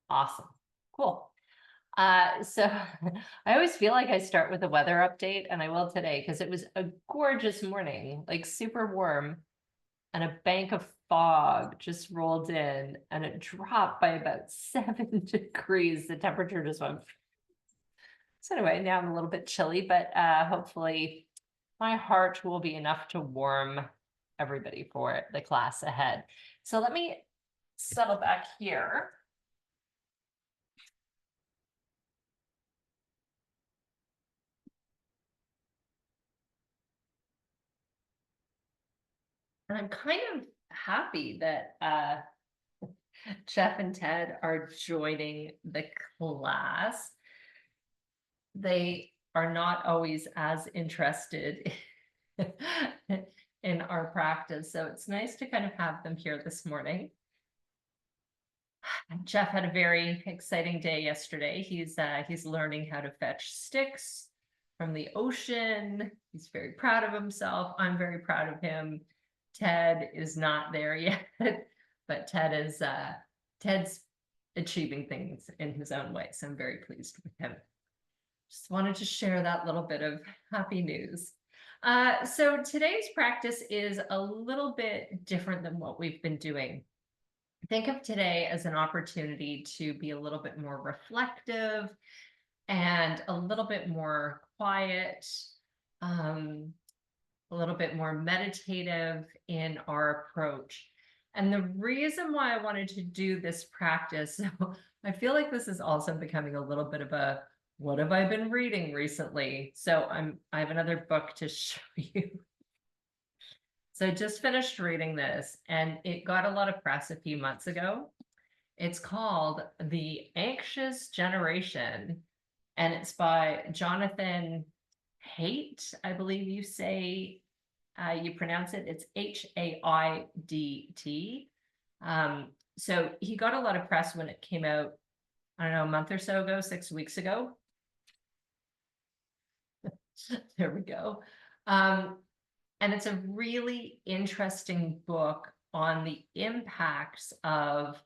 Awesome. Cool. So I always feel like I start with a weather update, and I will today because it was a gorgeous morning, like super warm, and a bank of fog just rolled in and it dropped by about 7 degrees. The temperature just went. So anyway, now I'm a little bit chilly, but hopefully my heart will be enough to warm everybody for the class ahead. So let me settle back here. And I'm kind of happy that Jeff and Ted are joining the class. They are not always as interested in our practice, so it's nice to kind of have them here this morning. Jeff had a very exciting day yesterday. He's learning how to fetch sticks from the ocean. He's very proud of himself. I'm very proud of him. Ted is not there yet, but Ted's achieving things in his own way. So I'm very pleased with him. Just wanted to share that little bit of happy news. So today's practice is a little bit different than what we've been doing. Think of today as an opportunity to be a little bit more reflective and a little bit more quiet, a little bit more meditative in our approach. And the reason why I wanted to do this practice, so I feel like this is also becoming a little bit of a, what have I been reading recently? So I have another book to show you. So I just finished reading this and it got a lot of press a few months ago. It's called The Anxious Generation, and it's by Jonathan Haidt, I believe you pronounce it. It's Haidt. So he got a lot of press when it came out, I don't know, a month or so ago, 6 weeks ago. There we go. And it's a really interesting book on the impacts of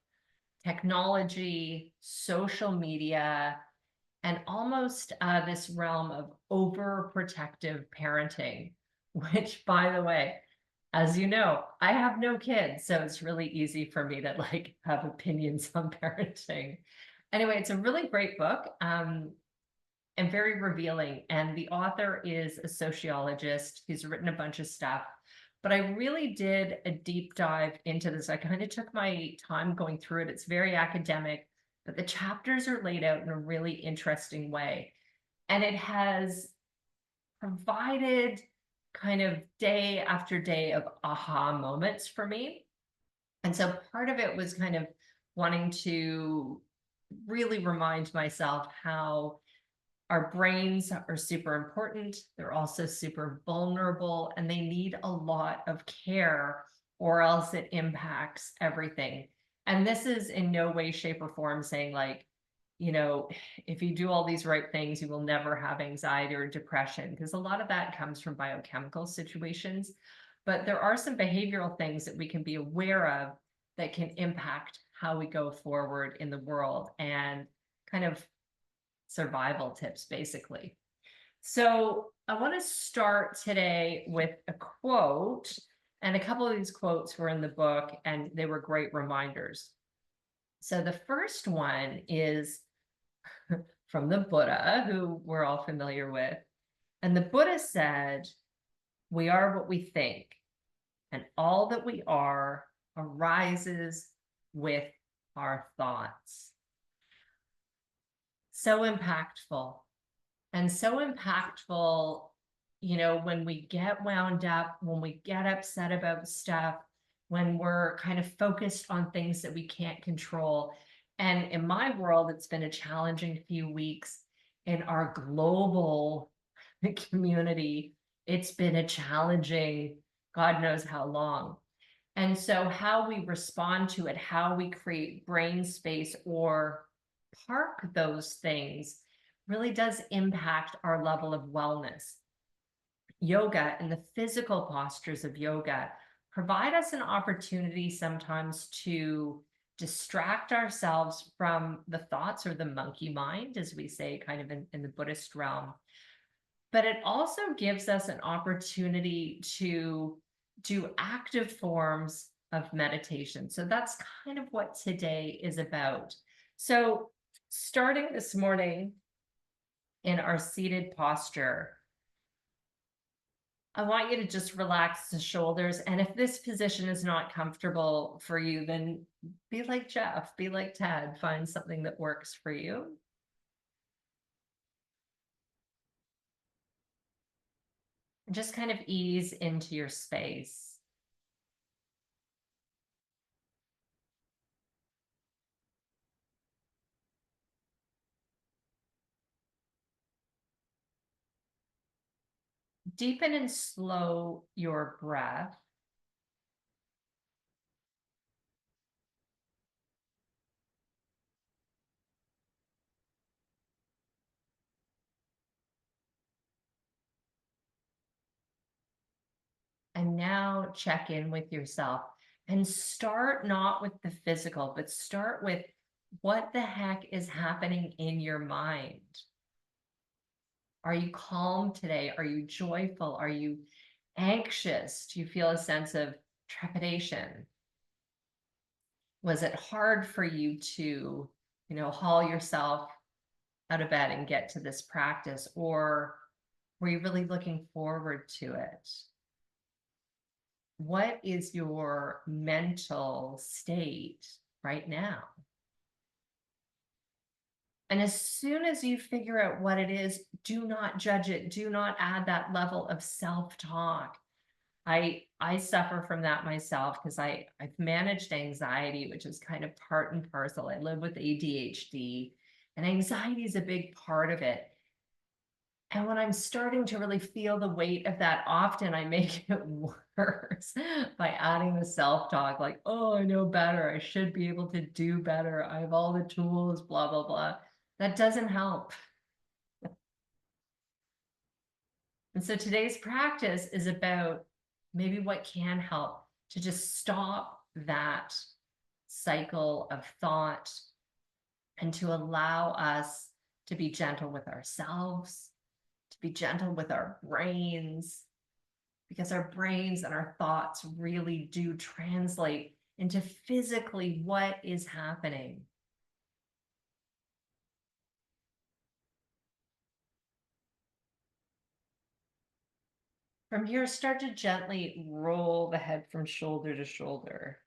technology, social media, and almost this realm of overprotective parenting, which, by the way, as you know, I have no kids, so it's really easy for me to like have opinions on parenting. Anyway, it's a really great book. And very revealing. And the author is a sociologist. He's written a bunch of stuff, but I really did a deep dive into this. I kind of took my time going through it. It's very academic, but the chapters are laid out in a really interesting way. And it has provided kind of day after day of aha moments for me. And so part of it was kind of wanting to really remind myself how our brains are super important. They're also super vulnerable and they need a lot of care or else it impacts everything. And this is in no way, shape, or form saying like, you know, if you do all these right things, you will never have anxiety or depression, because a lot of that comes from biochemical situations. But there are some behavioral things that we can be aware of that can impact how we go forward in the world and kind of survival tips, basically. So I want to start today with a quote, and a couple of these quotes were in the book and they were great reminders. So the first one is from the Buddha, who we're all familiar with. And the Buddha said, "We are what we think, and all that we are arises with our thoughts." So impactful. And so impactful, you know, when we get wound up, when we get upset about stuff, when we're kind of focused on things that we can't control. And in my world, it's been a challenging few weeks. In our global community, it's been a challenging, God knows how long. And so how we respond to it, how we create brain space or park those things really does impact our level of wellness. Yoga and the physical postures of yoga provide us an opportunity sometimes to distract ourselves from the thoughts, or the monkey mind, as we say, kind of in the Buddhist realm. But it also gives us an opportunity to do active forms of meditation. So that's kind of what today is about. So starting this morning in our seated posture, I want you to just relax the shoulders. And if this position is not comfortable for you, then be like Jeff, be like Ted, find something that works for you. Just kind of ease into your space. Deepen and slow your breath. And now check in with yourself, and start not with the physical, but start with what the heck is happening in your mind. Are you calm today? Are you joyful? Are you anxious? Do you feel a sense of trepidation? Was it hard for you to, haul yourself out of bed and get to this practice? Or were you really looking forward to it? What is your mental state right now? And as soon as you figure out what it is, do not judge it. Do not add that level of self-talk. I suffer from that myself, because I've managed anxiety, which is kind of part and parcel. I live with ADHD, and anxiety is a big part of it. And when I'm starting to really feel the weight of that, often I make it worse by adding the self-talk, like, oh, I know better. I should be able to do better. I have all the tools, blah, blah, blah. That doesn't help. And so today's practice is about maybe what can help to just stop that cycle of thought, and to allow us to be gentle with ourselves, to be gentle with our brains, because our brains and our thoughts really do translate into physically what is happening. From here, start to gently roll the head from shoulder to shoulder.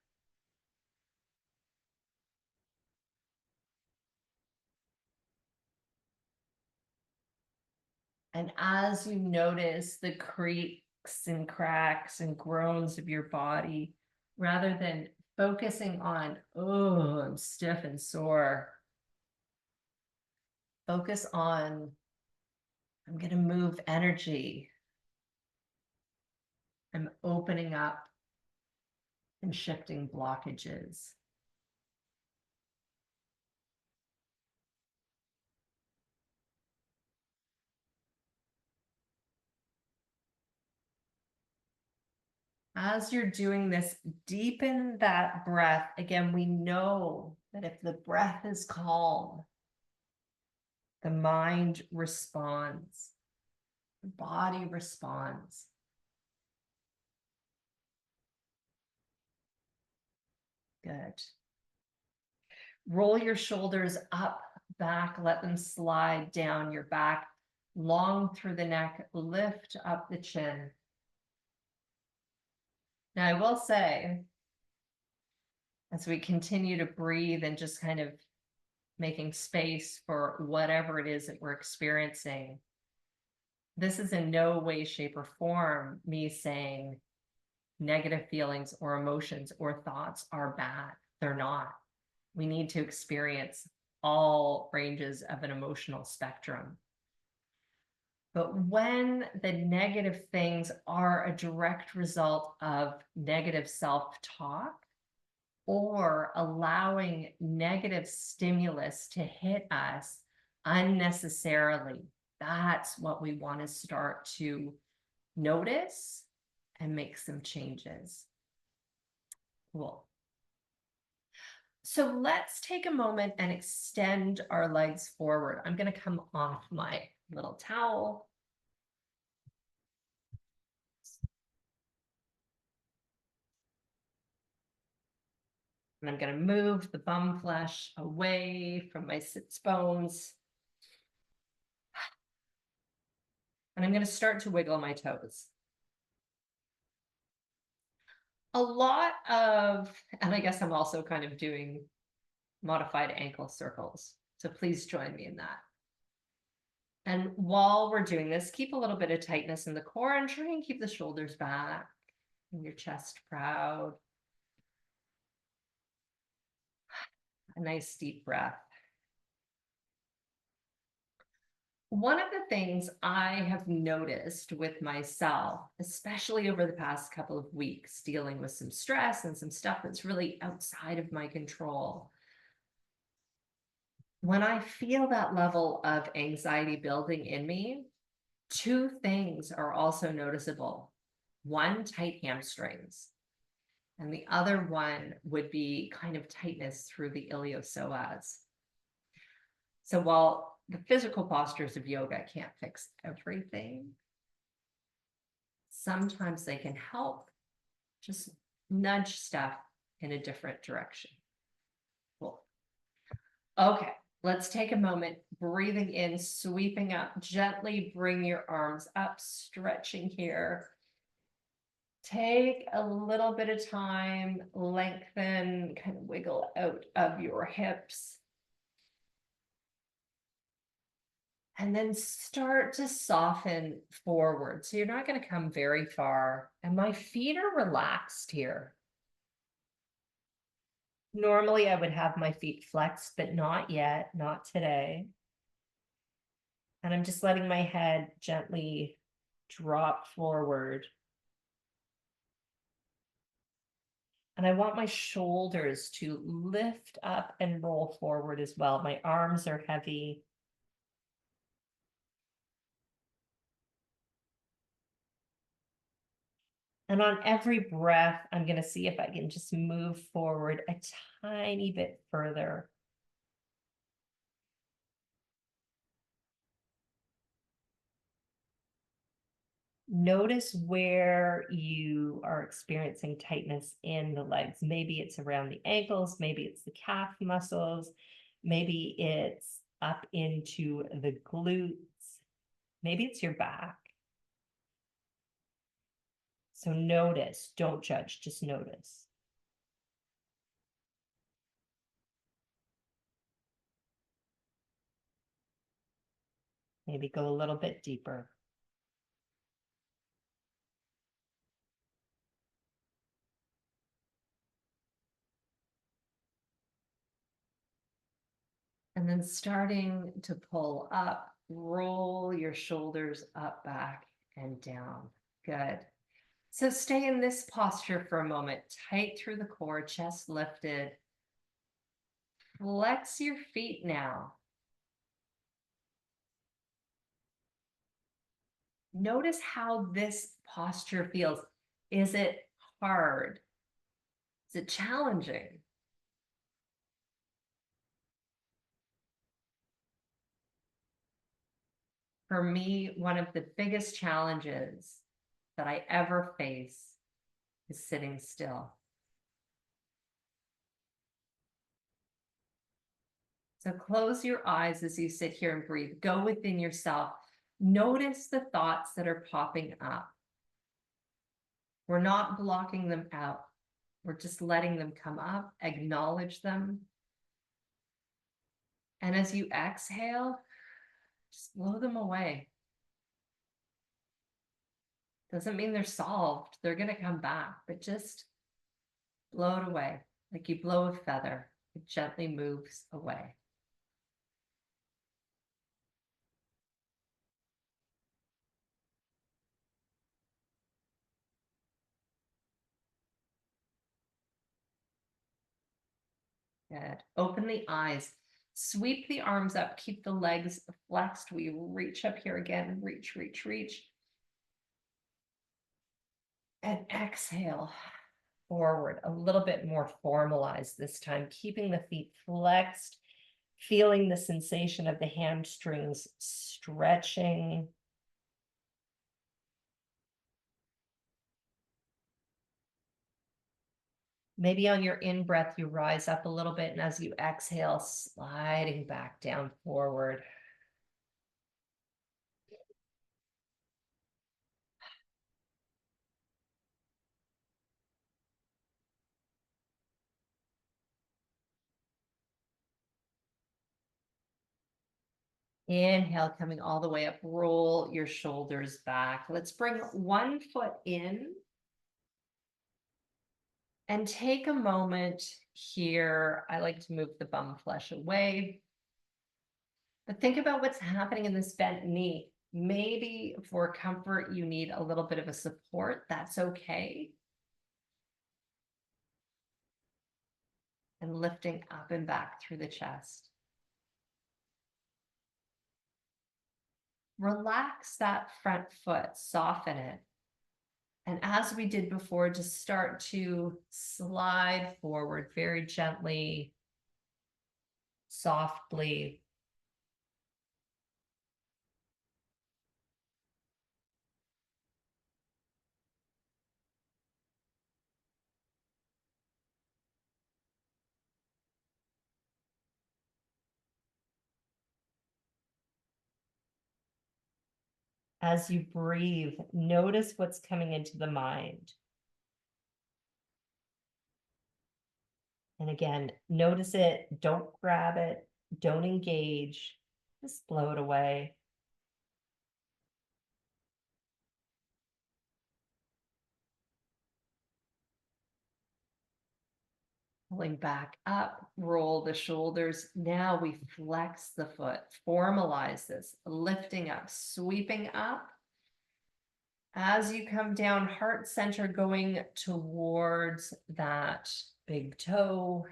And as you notice the creaks and cracks and groans of your body, rather than focusing on, oh, I'm stiff and sore, focus on, I'm going to move energy. I'm opening up and shifting blockages. As you're doing this, deepen that breath. Again, we know that if the breath is calm, the mind responds, the body responds. Good. Roll your shoulders up, back, let them slide down your back, long through the neck, lift up the chin. Now, I will say, as we continue to breathe and just kind of making space for whatever it is that we're experiencing, this is in no way, shape, or form me saying negative feelings or emotions or thoughts are bad. They're not. We need to experience all ranges of an emotional spectrum. But when the negative things are a direct result of negative self-talk, or allowing negative stimulus to hit us unnecessarily, that's what we want to start to notice and make some changes. Cool. So let's take a moment and extend our legs forward. I'm going to come off my little towel. And I'm going to move the bum flesh away from my sits bones. And I'm going to start to wiggle my toes. A lot of, and I guess I'm also kind of doing modified ankle circles. So please join me in that. And while we're doing this, keep a little bit of tightness in the core and try and keep the shoulders back and your chest proud. A nice deep breath. One of the things I have noticed with myself, especially over the past couple of weeks, dealing with some stress and some stuff that's really outside of my control, when I feel that level of anxiety building in me, two things are also noticeable. One, tight hamstrings, and the other one would be kind of tightness through the iliopsoas. So while the physical postures of yoga can't fix everything, sometimes they can help just nudge stuff in a different direction. Cool. Okay, let's take a moment, breathing in, sweeping up, gently bring your arms up, stretching here. Take a little bit of time, lengthen, kind of wiggle out of your hips. And then start to soften forward. So you're not going to come very far. And my feet are relaxed here. Normally I would have my feet flexed, but not yet, not today. And I'm just letting my head gently drop forward. And I want my shoulders to lift up and roll forward as well. My arms are heavy. And on every breath, I'm going to see if I can just move forward a tiny bit further. Notice where you are experiencing tightness in the legs. Maybe it's around the ankles, maybe it's the calf muscles, maybe it's up into the glutes, maybe it's your back. So notice, don't judge, just notice. Maybe go a little bit deeper. And then starting to pull up, roll your shoulders up, back, and down. Good. So stay in this posture for a moment, tight through the core, chest lifted. Flex your feet now. Notice how this posture feels. Is it hard? Is it challenging? For me, one of the biggest challenges that I ever face is sitting still. So close your eyes as you sit here and breathe. Go within yourself. Notice the thoughts that are popping up. We're not blocking them out. We're just letting them come up, acknowledge them. And as you exhale, just blow them away. Doesn't mean they're solved. They're going to come back, but just blow it away. Like you blow a feather, it gently moves away. Good. Open the eyes. Sweep the arms up. Keep the legs flexed. We reach up here again. Reach, reach, reach. And exhale. forward, a little bit more formalized this time, keeping the feet flexed, feeling the sensation of the hamstrings stretching. Maybe on your in-breath, you rise up a little bit, and as you exhale, sliding back down forward. Inhale, coming all the way up, roll your shoulders back. Let's bring one foot in and take a moment here. I like to move the bum flesh away, but think about what's happening in this bent knee. Maybe for comfort, you need a little bit of a support. That's okay. And lifting up and back through the chest. Relax that front foot, soften it. And as we did before, just start to slide forward very gently, softly. As you breathe, notice what's coming into the mind. And again, notice it, don't grab it, don't engage, just blow it away. Pulling back up, roll the shoulders. Now we flex the foot, formalize this, lifting up, sweeping up. As you come down, heart center going towards that big toe.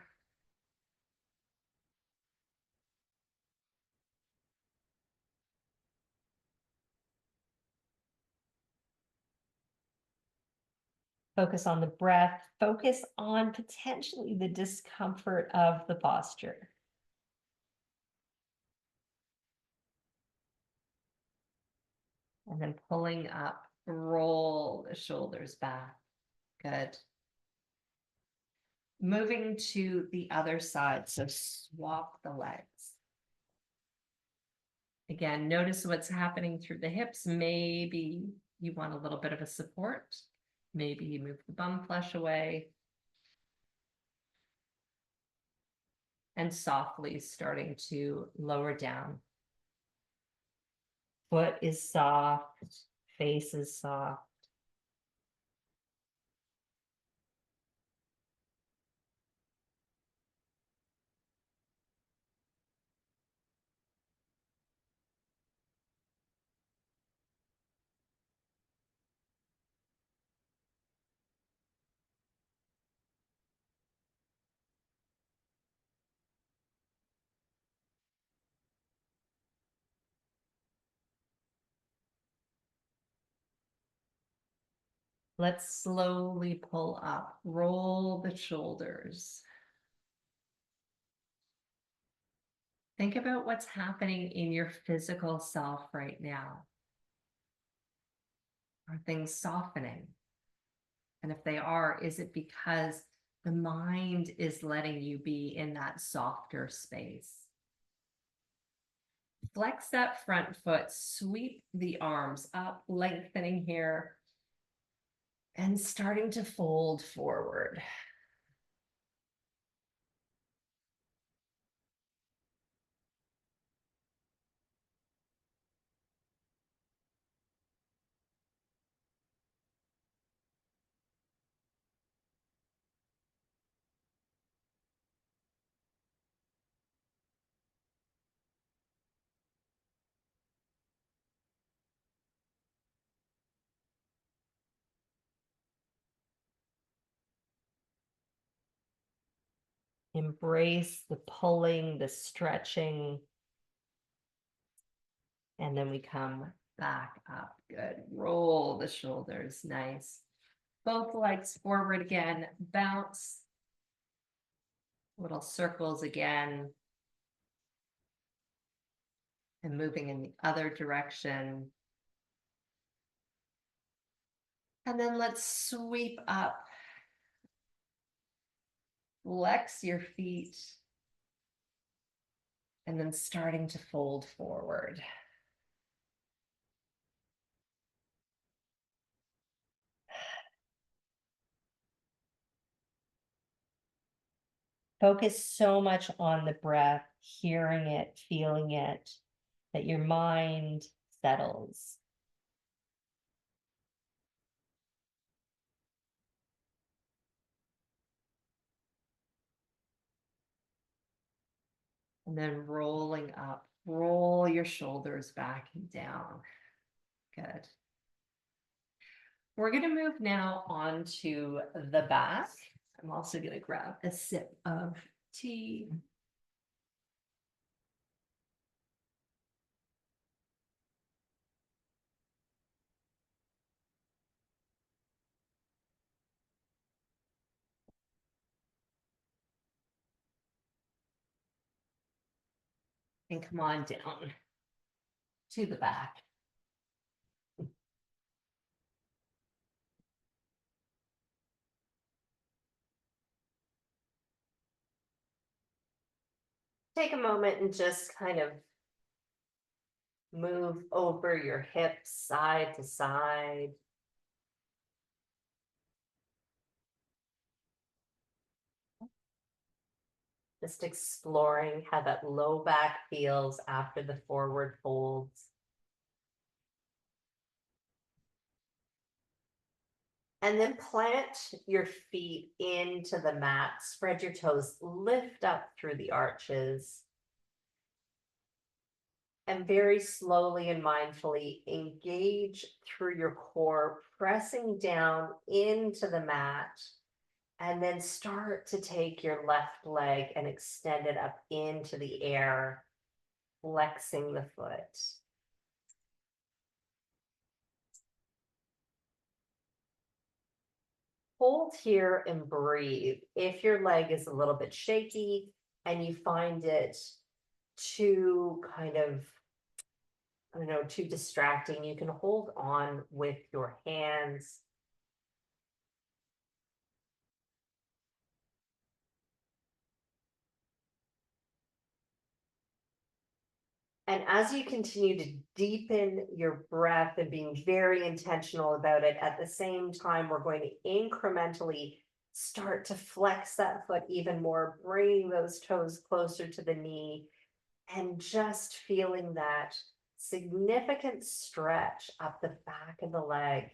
Focus on the breath, focus on potentially the discomfort of the posture. And then pulling up, roll the shoulders back. Good. Moving to the other side, so swap the legs. Again, notice what's happening through the hips. Maybe you want a little bit of a support. Maybe you move the bum flesh away. And softly starting to lower down. Foot is soft, face is soft. Let's slowly pull up, roll the shoulders. Think about what's happening in your physical self right now. Are things softening? And if they are, is it because the mind is letting you be in that softer space? Flex that front foot, sweep the arms up, lengthening here, and starting to fold forward. Embrace the pulling, the stretching. And then we come back up. Good. Roll the shoulders. Nice. both legs forward again, bounce. Little circles again. And moving in the other direction. And then let's sweep up. Flex your feet. And then starting to fold forward. Focus so much on the breath, hearing it, feeling it, that your mind settles. And then rolling up, roll your shoulders back and down. Good. We're going to move now on to the back. I'm also going to grab a sip of tea. And come on down to the back. Take a moment and just kind of move over your hips side to side. Just exploring how that low back feels after the forward folds. And then plant your feet into the mat, spread your toes, lift up through the arches. And very slowly and mindfully engage through your core, pressing down into the mat. And then start to take your left leg and extend it up into the air, flexing the foot. Hold here and breathe. If your leg is a little bit shaky and you find it too kind of, I don't know, too distracting, you can hold on with your hands. And as you continue to deepen your breath and being very intentional about it, at the same time, we're going to incrementally start to flex that foot even more, bringing those toes closer to the knee and just feeling that significant stretch up the back of the leg.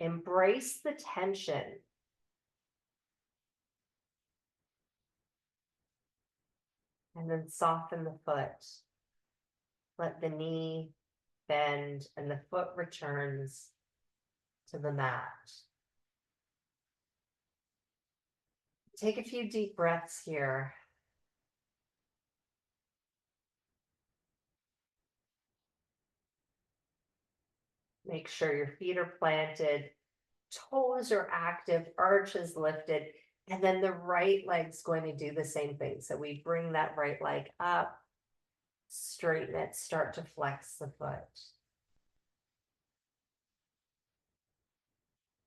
Embrace the tension. And then soften the foot. Let the knee bend and the foot returns to the mat. Take a few deep breaths here. Make sure your feet are planted, toes are active, arches lifted, and then the right leg's going to do the same thing. So we bring that right leg up, straighten it, start to flex the foot.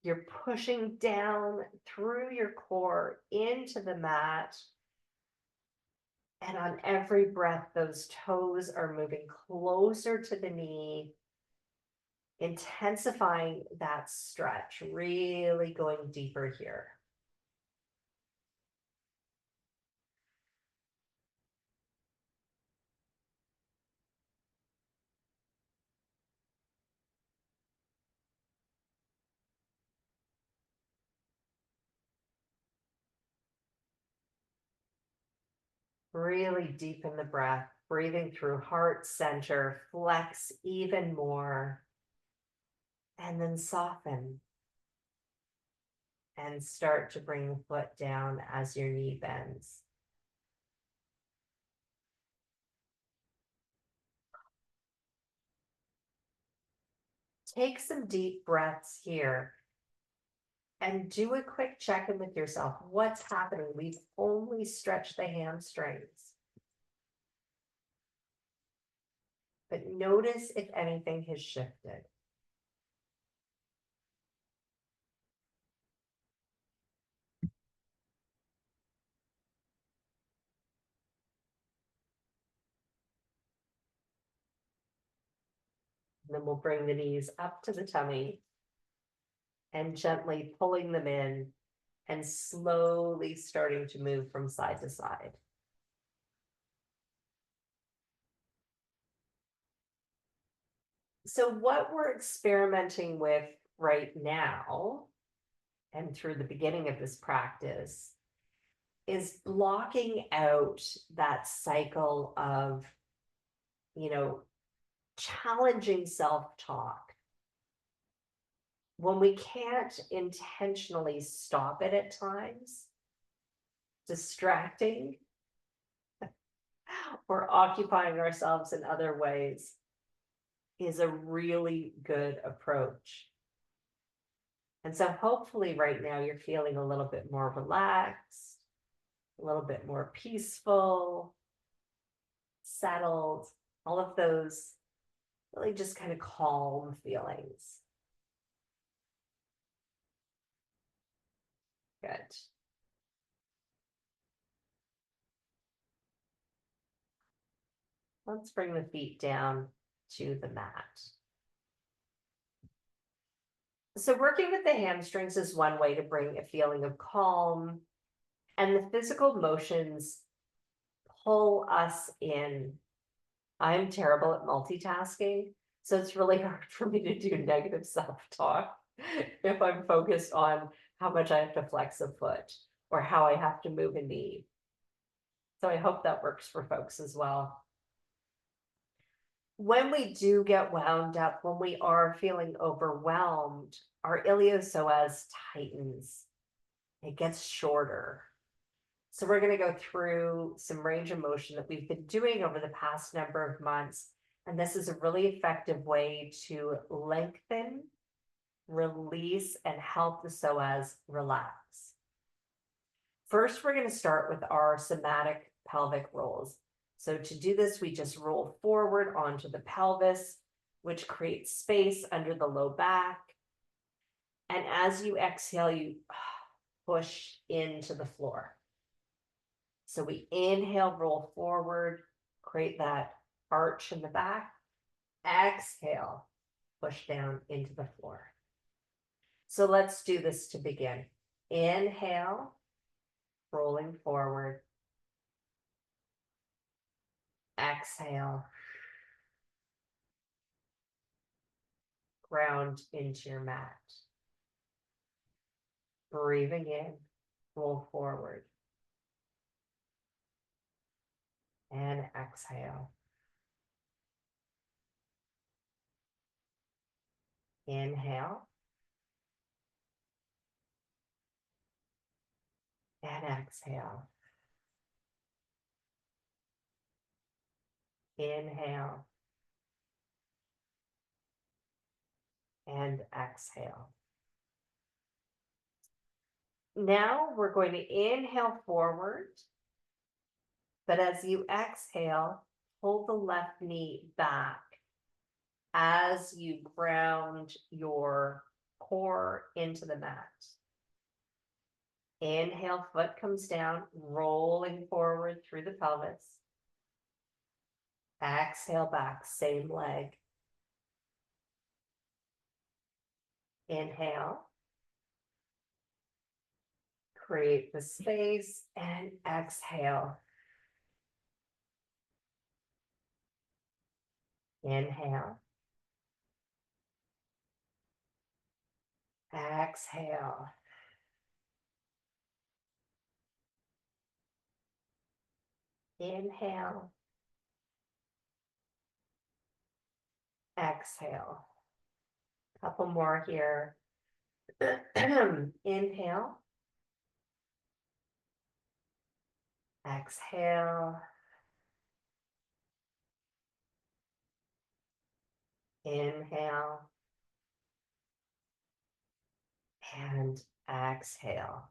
You're pushing down through your core into the mat. And on every breath, those toes are moving closer to the knee, intensifying that stretch, really going deeper here. Really deepen the breath, breathing through heart center, flex even more, and then soften. And start to bring the foot down as your knee bends. Take some deep breaths here and do a quick check-in with yourself. What's happening? We've only stretched the hamstrings. But notice if anything has shifted. And then we'll bring the knees up to the tummy and gently pulling them in and slowly starting to move from side to side. So what we're experimenting with right now and through the beginning of this practice is blocking out that cycle of, challenging self-talk. When we can't intentionally stop it at times, distracting or occupying ourselves in other ways is a really good approach. And so hopefully right now you're feeling a little bit more relaxed, a little bit more peaceful, settled, all of those really just kind of calm feelings. Good. Let's bring the feet down to the mat. So working with the hamstrings is one way to bring a feeling of calm, and the physical motions pull us in. I'm terrible at multitasking, so it's really hard for me to do negative self-talk if I'm focused on how much I have to flex a foot or how I have to move a knee. So I hope that works for folks as well. When we do get wound up, when we are feeling overwhelmed, our iliopsoas tightens. It gets shorter. So we're going to go through some range of motion that we've been doing over the past number of months. And this is a really effective way to lengthen, release, and help the psoas relax. First, we're going to start with our somatic pelvic rolls. So to do this, we just roll forward onto the pelvis, which creates space under the low back. And as you exhale, you push into the floor. So we inhale, roll forward, create that arch in the back. Exhale, push down into the floor. So let's do this to begin. Inhale, rolling forward. Exhale, ground into your mat. Breathing in, roll forward. And exhale. Inhale. And exhale. Inhale. And exhale. Now we're going to inhale forward, but as you exhale, pull the left knee back as you ground your core into the mat. Inhale, foot comes down, rolling forward through the pelvis. Exhale back, same leg. Inhale. Create the space and exhale. Inhale. Exhale. Inhale. Exhale. Couple more here. Inhale. Exhale. Inhale. and exhale.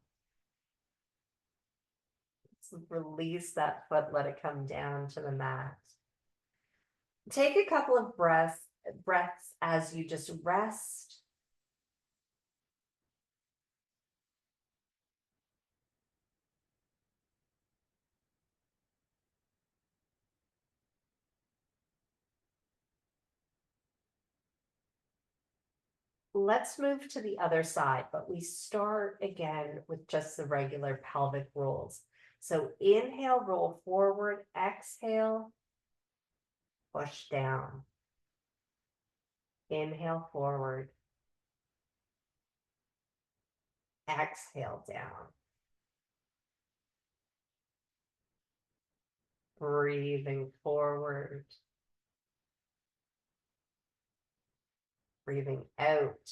Release that foot, let it come down to the mat. Take a couple of breaths as you just rest. Let's move to the other side, but we start again with just the regular pelvic rolls. So inhale, roll forward, exhale, push down. Inhale forward, exhale down. Breathing forward, breathing out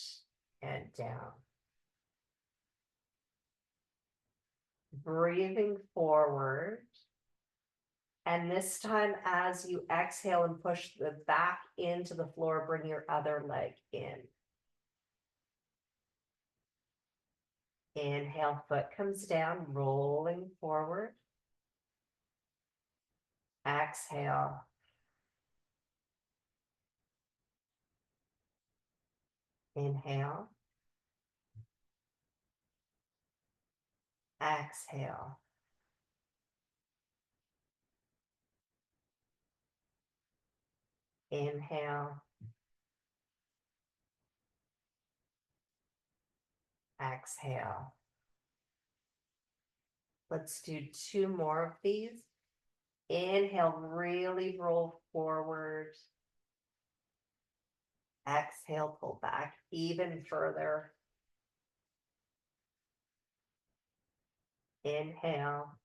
and down. Breathing forward. And this time, as you exhale and push the back into the floor, bring your other leg in. Inhale, foot comes down, rolling forward. Exhale. Inhale. Exhale. Inhale. Exhale. Let's do 2 more of these. Inhale, really roll forward. Exhale, pull back even further. Inhale.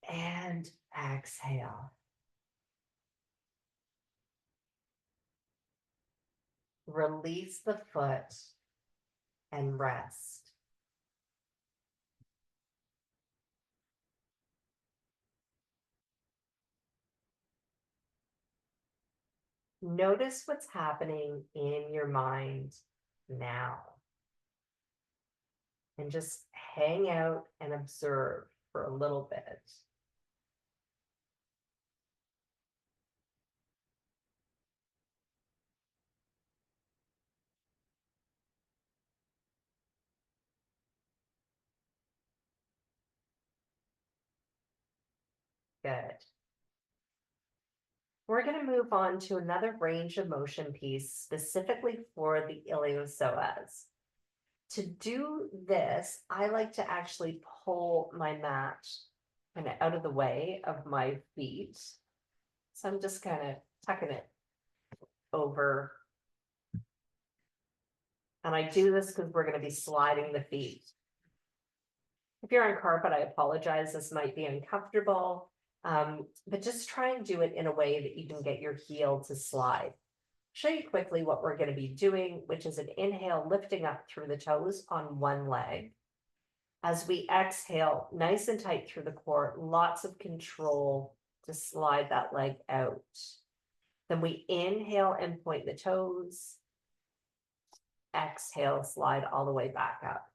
And exhale. Release the foot and rest. Notice what's happening in your mind now. And just hang out and observe for a little bit. Good. We're going to move on to another range of motion piece specifically for the iliopsoas. To do this, I like to actually pull my mat kind of out of the way of my feet. So I'm just kind of tucking it over. And I do this because we're going to be sliding the feet. If you're on carpet, I apologize. This might be uncomfortable, but just try and do it in a way that you can get your heel to slide. Show you quickly what we're going to be doing, which is an inhale, lifting up through the toes on one leg. As we exhale, nice and tight through the core, lots of control to slide that leg out. Then we inhale and point the toes. Exhale, slide all the way back up.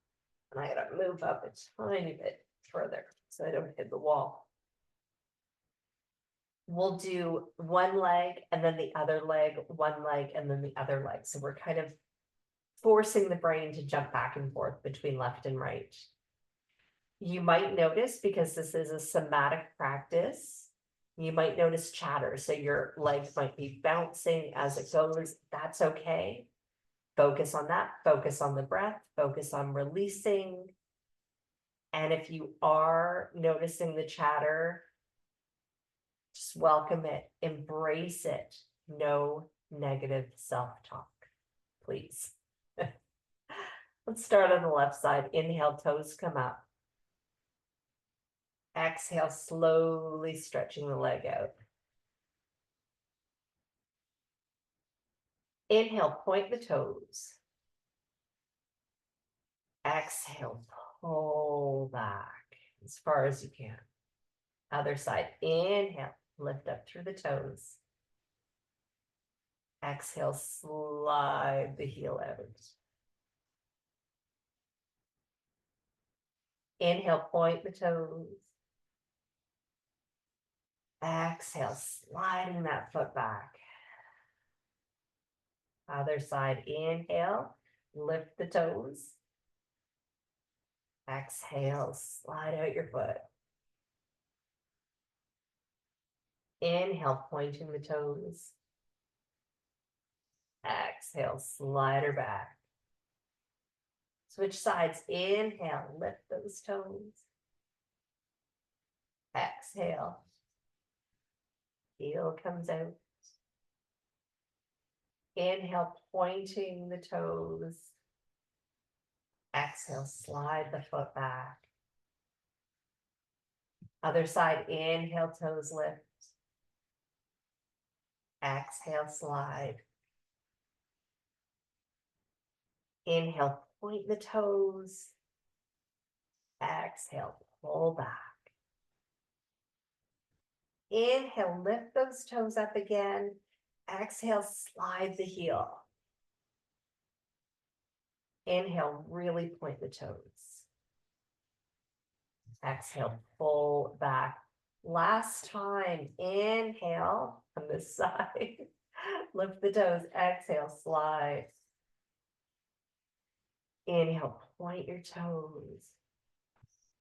And I gotta move up a tiny bit further so I don't hit the wall. We'll do one leg and then the other leg, one leg and then the other leg. So we're kind of forcing the brain to jump back and forth between left and right. You might notice, because this is a somatic practice, you might notice chatter. So your legs might be bouncing as it goes. That's okay. Focus on that, focus on the breath, focus on releasing. And if you are noticing the chatter, just welcome it, embrace it. No negative self-talk, please. Let's start on the left side. Inhale, toes come up. Exhale, slowly stretching the leg out. Inhale, point the toes. Exhale, pull back as far as you can. Other side, inhale, lift up through the toes. Exhale, slide the heel out. Inhale, point the toes. Exhale, sliding that foot back. Other side, inhale, lift the toes. Exhale, slide out your foot. Inhale, pointing the toes. Exhale, slide her back. Switch sides, inhale, lift those toes. Exhale, heel comes out. Inhale, pointing the toes. Exhale, slide the foot back. Other side, inhale, toes lift. Exhale, slide. Inhale, point the toes. Exhale, pull back. Inhale, lift those toes up again. Exhale, slide the heel. Inhale, really point the toes. Exhale, pull back. Last time, inhale on this side. Lift the toes, exhale, slide. Inhale, point your toes.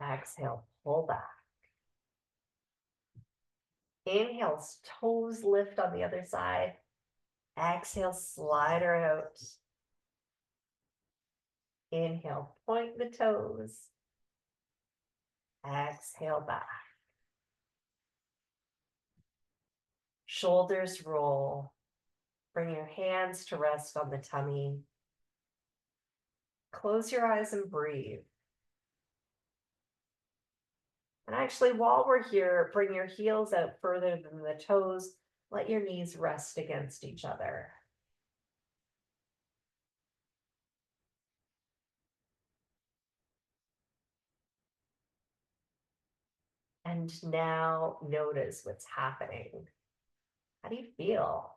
Exhale, pull back. Inhale, toes lift on the other side. Exhale, slide her out. Inhale, point the toes. Exhale, back. Shoulders roll. Bring your hands to rest on the tummy. Close your eyes and breathe. And actually, while we're here, bring your heels out further than the toes. Let your knees rest against each other. And now notice what's happening. How do you feel?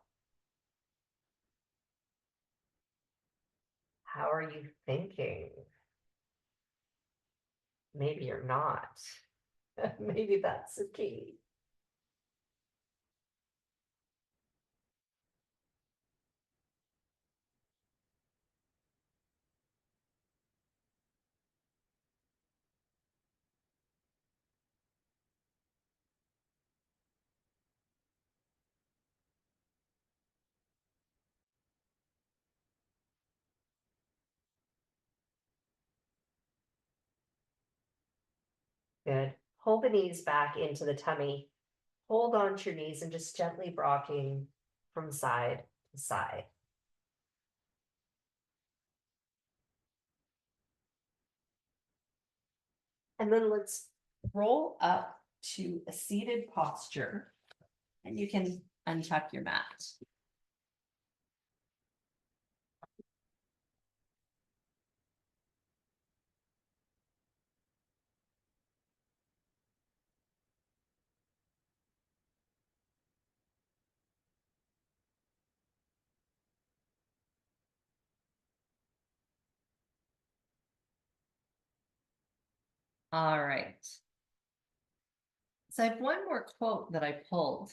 How are you thinking? Maybe you're not. Maybe that's the key. Good. Pull the knees back into the tummy. Hold on to your knees and just gently rocking from side to side. And then let's roll up to a seated posture. And you can untuck your mat. All right. So I have one more quote that I pulled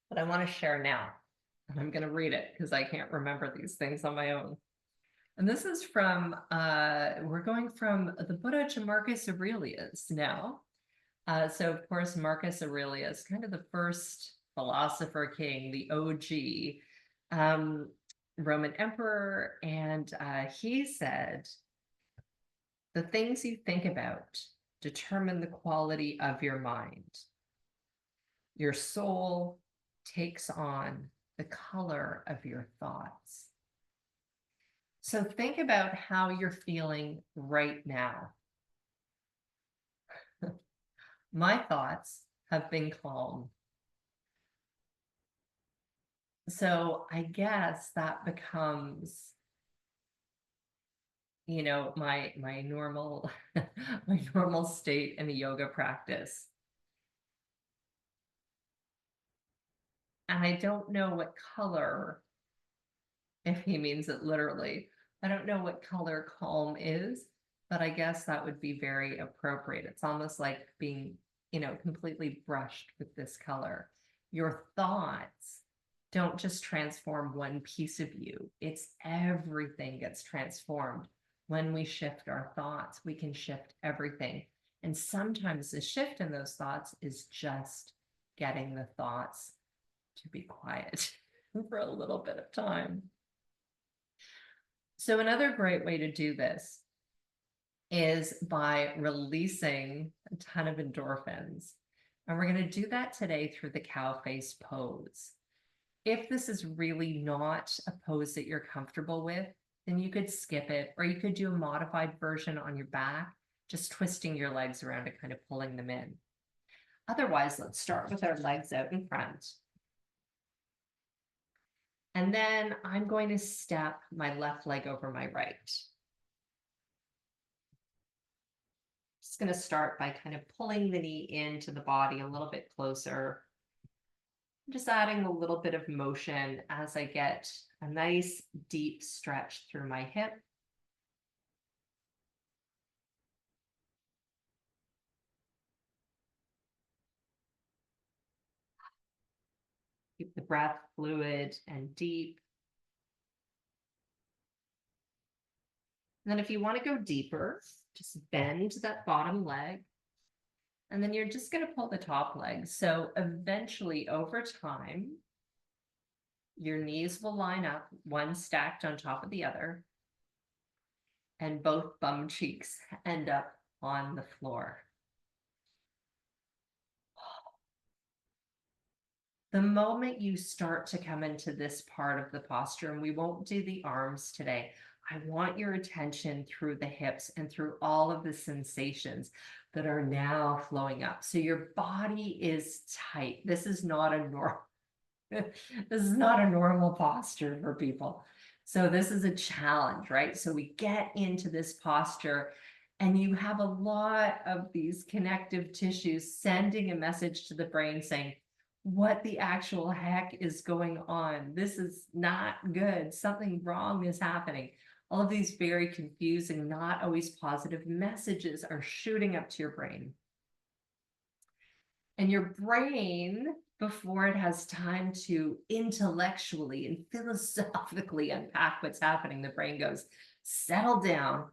that I want to share now. And I'm going to read it because I can't remember these things on my own. And this is from, we're going from the Buddha to Marcus Aurelius now. So of course, Marcus Aurelius, kind of the first philosopher king, the OG Roman emperor. And he said, the things you think about determine the quality of your mind. Your soul takes on the color of your thoughts. So think about how you're feeling right now. My thoughts have been calm. So I guess that becomes, my normal, my normal state in a yoga practice. And I don't know what color, if he means it literally, I don't know what color calm is, but I guess that would be very appropriate. It's almost like being, completely brushed with this color. Your thoughts don't just transform one piece of you, it's everything gets transformed. When we shift our thoughts, we can shift everything. And sometimes the shift in those thoughts is just getting the thoughts to be quiet for a little bit of time. So another great way to do this is by releasing a ton of endorphins. And we're going to do that today through the cow face pose. If this is really not a pose that you're comfortable with, then you could skip it, or you could do a modified version on your back, just twisting your legs around and kind of pulling them in. Otherwise, let's start with our legs out in front. And then I'm going to step my left leg over my right. Just going to start by kind of pulling the knee into the body a little bit closer. Just adding a little bit of motion as I get a nice deep stretch through my hip. Keep the breath fluid and deep. And then if you want to go deeper, just bend that bottom leg. And then you're just going to pull the top leg. So eventually, over time, your knees will line up, one stacked on top of the other, and both bum cheeks end up on the floor. The moment you start to come into this part of the posture, and we won't do the arms today, I want your attention through the hips and through all of the sensations that are now flowing up. So your body is tight. This is not a normal this is not a normal posture for people. So this is a challenge, right? So we get into this posture and you have a lot of these connective tissues sending a message to the brain saying, what the actual heck is going on? This is not good. Something wrong is happening. All of these very confusing, not always positive messages are shooting up to your brain. And your brain, before it has time to intellectually and philosophically unpack what's happening, the brain goes, settle down.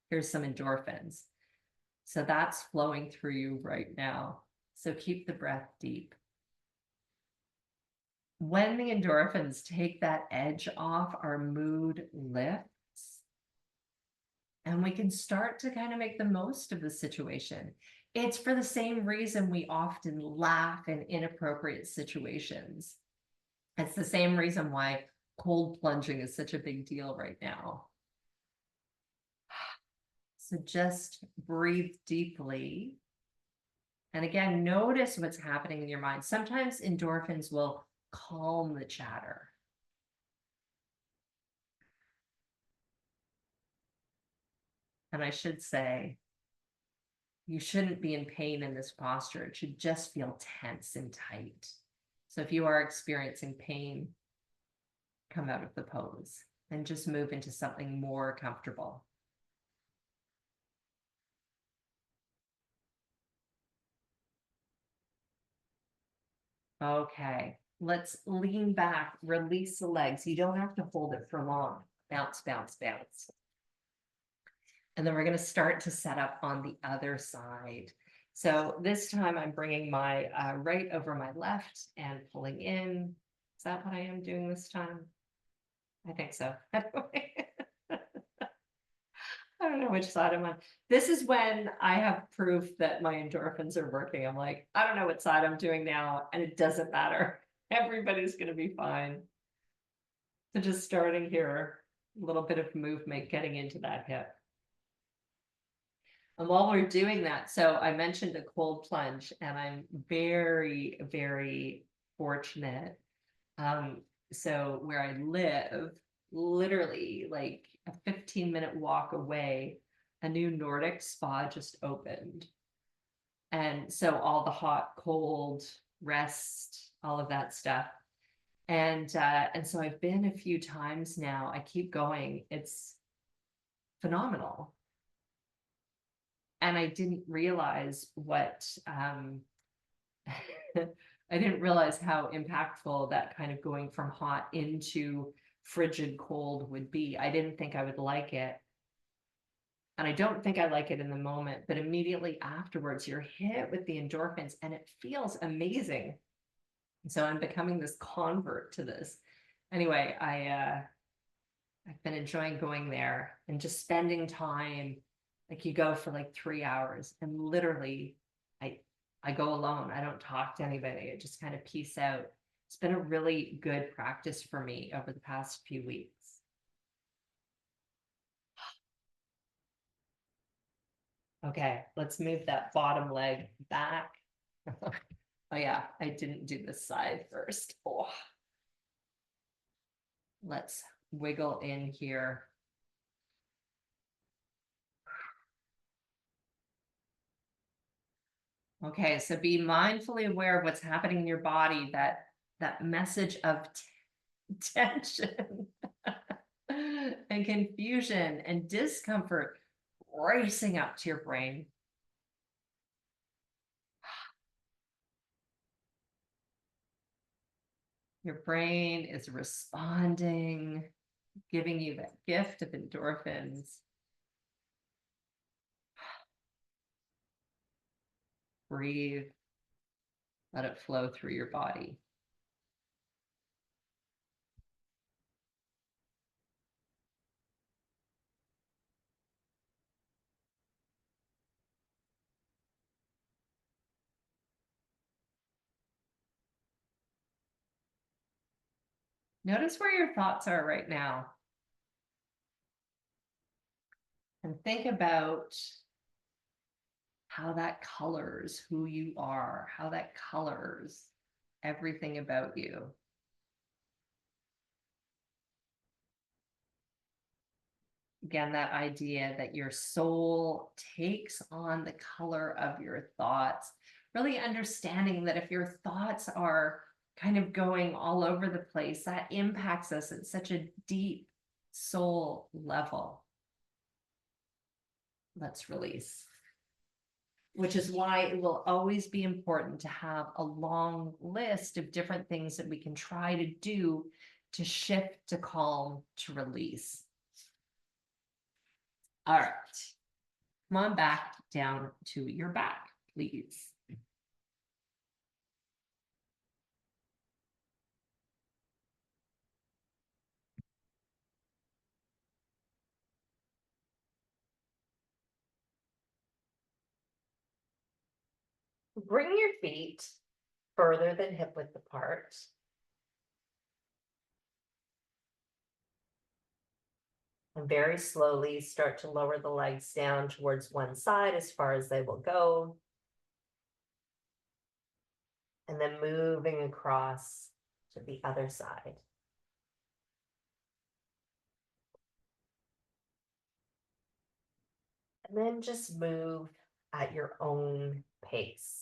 Here's some endorphins. So that's flowing through you right now. So keep the breath deep. When the endorphins take that edge off, our mood lifts. And we can start to kind of make the most of the situation. It's for the same reason we often laugh in inappropriate situations. It's the same reason why cold plunging is such a big deal right now. So just breathe deeply. And again, notice what's happening in your mind. Sometimes endorphins will calm the chatter. And I should say, you shouldn't be in pain in this posture. It should just feel tense and tight. So if you are experiencing pain, come out of the pose and just move into something more comfortable. Okay, let's lean back, release the legs. You don't have to hold it for long. Bounce, bounce, bounce. And then we're going to start to set up on the other side. So this time I'm bringing my right over my left and pulling in. Is that what I am doing this time? I think so. I don't know which side I'm on. This is when I have proof that my endorphins are working. I'm like, I don't know what side I'm doing now, and it doesn't matter. Everybody's going to be fine. So just starting here, a little bit of movement, getting into that hip. And while we're doing that, so I mentioned a cold plunge, and I'm very, very fortunate. So where I live, literally like a 15-minute walk away, a new Nordic spa just opened. And so all the hot, cold, rest, all of that stuff. And so I've been a few times now. I keep going. It's phenomenal. and I didn't realize what, I didn't realize how impactful that kind of going from hot into frigid cold would be. I didn't think I would like it. And I don't think I like it in the moment, but immediately afterwards, you're hit with the endorphins and it feels amazing. So I'm becoming this convert to this. Anyway, I've been enjoying going there and just spending time. Like you go for like 3 hours and literally I go alone. I don't talk to anybody. I just kind of peace out. It's been a really good practice for me over the past few weeks. Okay, let's move that bottom leg back. Oh yeah, I didn't do this side first. Oh. Let's wiggle in here. Okay, so be mindfully aware of what's happening in your body, that message of tension and confusion and discomfort racing up to your brain. Your brain is responding, giving you that gift of endorphins. Breathe, let it flow through your body. Notice where your thoughts are right now. And think about how that colors who you are, how that colors everything about you. Again, that idea that your soul takes on the color of your thoughts, really understanding that if your thoughts are kind of going all over the place, that impacts us at such a deep soul level. Let's release. Which is why it will always be important to have a long list of different things that we can try to do to shift, to calm, to release. All right. Come on back down to your back, please. Bring your feet further than hip width apart. And very slowly start to lower the legs down towards one side as far as they will go. And then moving across to the other side. And then just move at your own pace.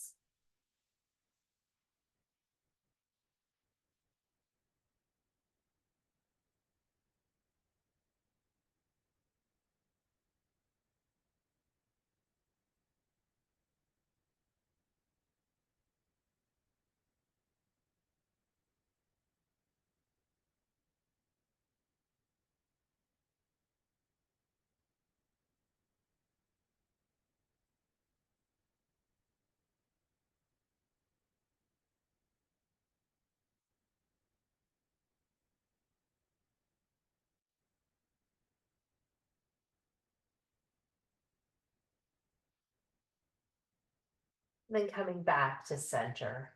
Then coming back to center.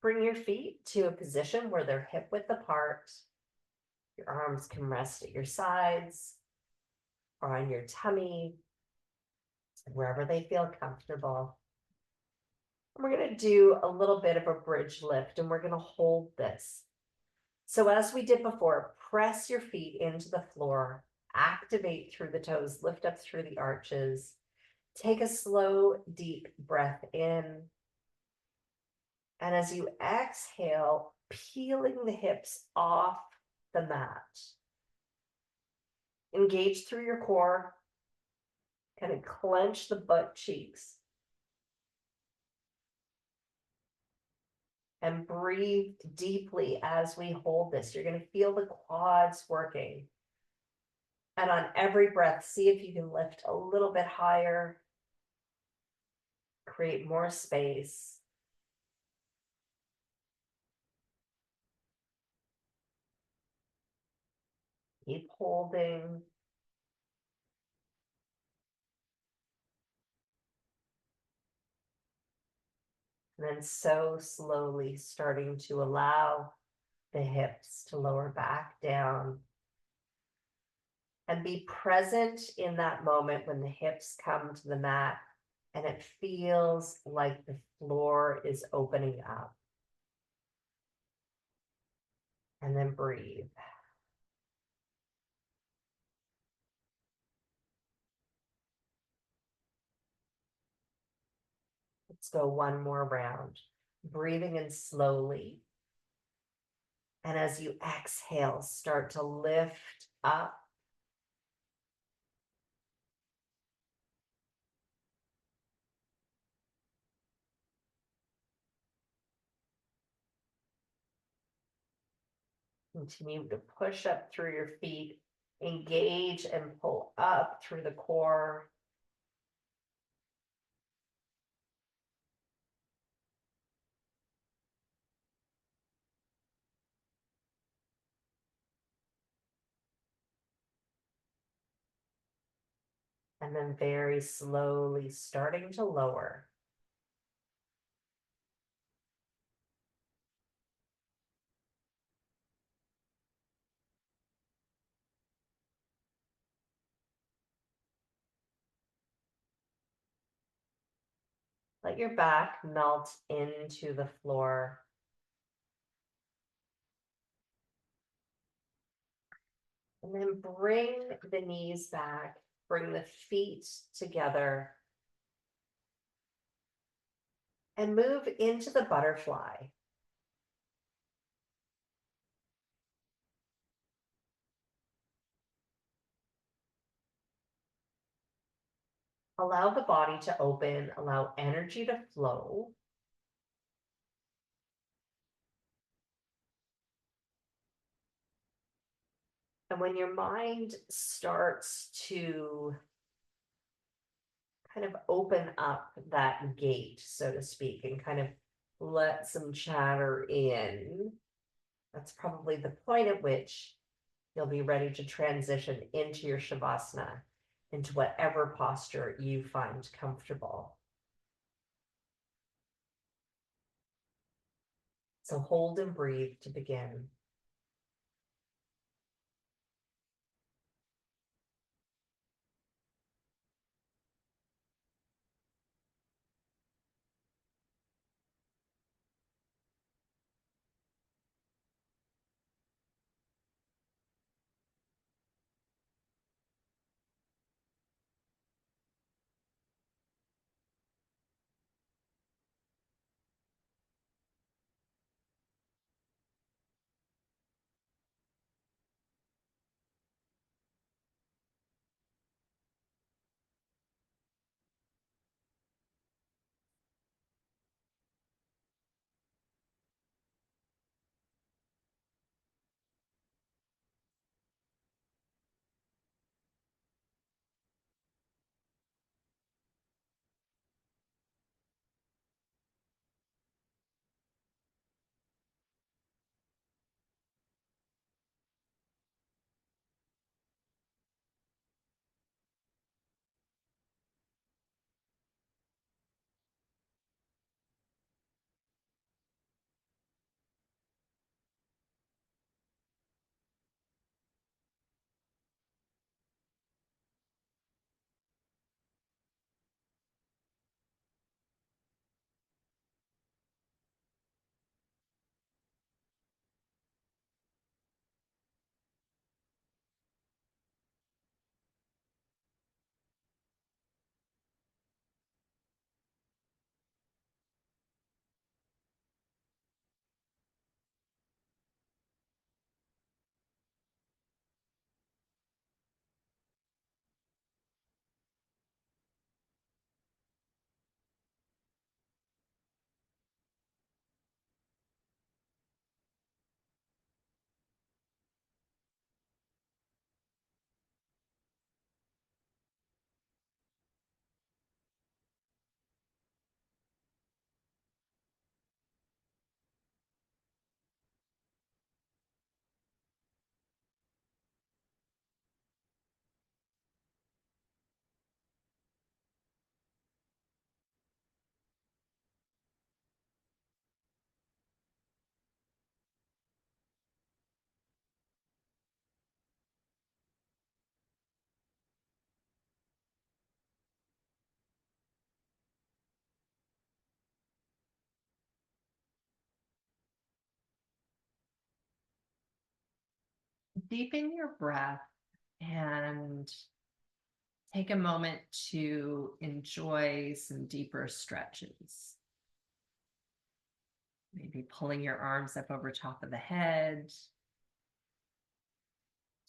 Bring your feet to a position where they're hip width apart. Your arms can rest at your sides or on your tummy, wherever they feel comfortable. We're going to do a little bit of a bridge lift and we're going to hold this. So as we did before, press your feet into the floor, activate through the toes, lift up through the arches. Take a slow, deep breath in. And as you exhale, peeling the hips off the mat. Engage through your core Kind of clench the butt cheeks. And breathe deeply as we hold this. You're going to feel the quads working. And on every breath, see if you can lift a little bit higher, create more space. Keep holding. And then so slowly starting to allow the hips to lower back down. And be present in that moment when the hips come to the mat and it feels like the floor is opening up. And then breathe. Let's go one more round. Breathing in slowly. And as you exhale, start to lift up. Continue to push up through your feet. Engage and pull up through the core. And then very slowly starting to lower. Let your back melt into the floor. And then bring the knees back, bring the feet together. And move into the butterfly. Allow the body to open, allow energy to flow. And when your mind starts to kind of open up that gate, so to speak, and kind of let some chatter in, that's probably the point at which you'll be ready to transition into your Shavasana, into whatever posture you find comfortable. So hold and breathe to begin. deepen your breath and take a moment to enjoy some deeper stretches. Maybe pulling your arms up over top of the head,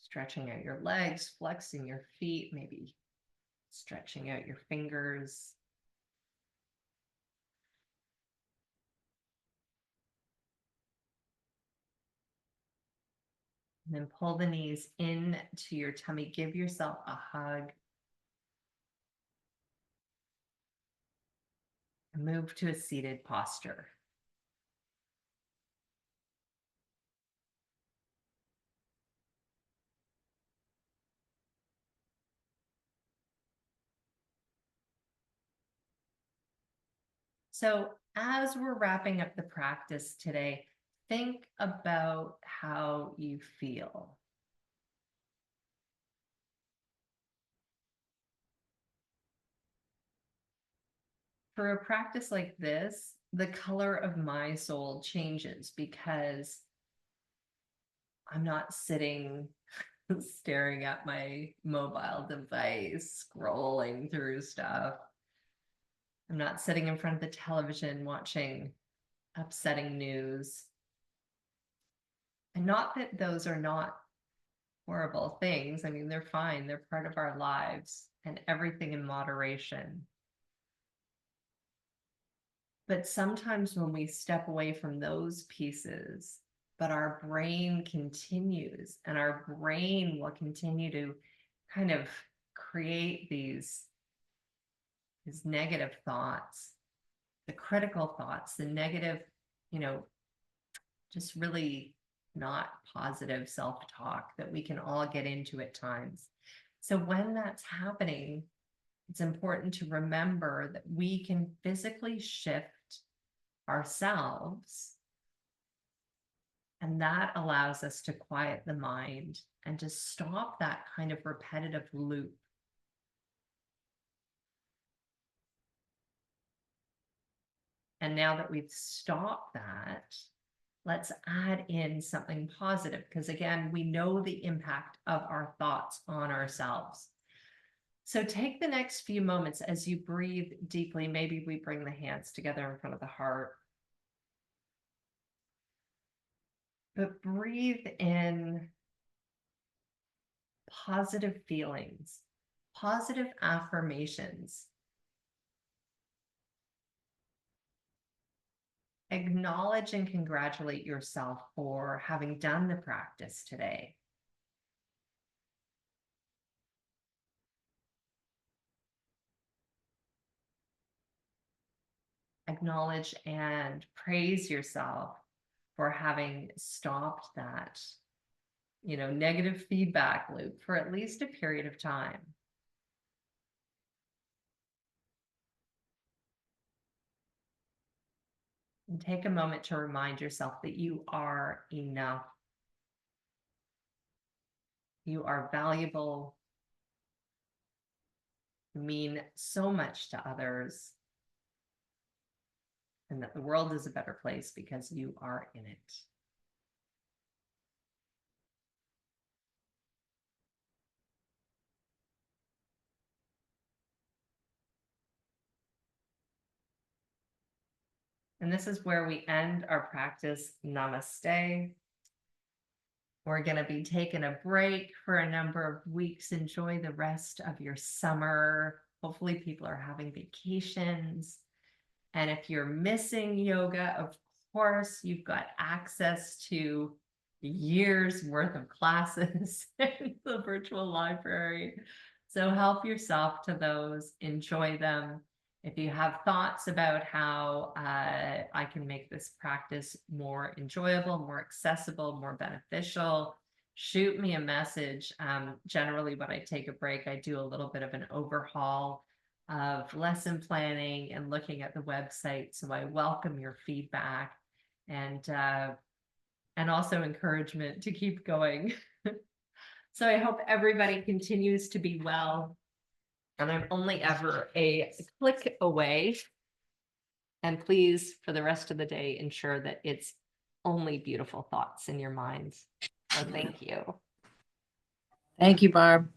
stretching out your legs, flexing your feet, maybe stretching out your fingers. And then pull the knees in to your tummy. Give yourself a hug. And move to a seated posture. So as we're wrapping up the practice today, think about how you feel. For a practice like this, the color of my soul changes because I'm not sitting staring at my mobile device, scrolling through stuff. I'm not sitting in front of the television watching upsetting news. And not that those are not horrible things. I mean, they're fine. They're part of our lives and everything in moderation. But sometimes when we step away from those pieces, but our brain continues, and our brain will continue to kind of create these negative thoughts, the critical thoughts, the negative, just really not positive self-talk that we can all get into at times. So when that's happening, it's important to remember that we can physically shift ourselves, and that allows us to quiet the mind and to stop that kind of repetitive loop. And now that we've stopped that, let's add in something positive, because again, we know the impact of our thoughts on ourselves. So take the next few moments as you breathe deeply. Maybe we bring the hands together in front of the heart. But breathe in positive feelings, positive affirmations. Acknowledge and congratulate yourself for having done the practice today. Acknowledge and praise yourself for having stopped that, negative feedback loop for at least a period of time. And take a moment to remind yourself that you are enough. You are valuable. You mean so much to others. And that the world is a better place because you are in it. And this is where we end our practice. Namaste. We're going to be taking a break for a number of weeks. Enjoy the rest of your summer. Hopefully people are having vacations. And if you're missing yoga, of course, you've got access to years worth of classes in the virtual library. So help yourself to those, enjoy them. If you have thoughts about how I can make this practice more enjoyable, more accessible, more beneficial, shoot me a message. Generally, when I take a break, I do a little bit of an overhaul of lesson planning and looking at the website. So I welcome your feedback and also encouragement to keep going. So I hope everybody continues to be well. And I'm only ever a click away. And please, for the rest of the day, ensure that it's only beautiful thoughts in your minds. So thank you. Thank you, Barb.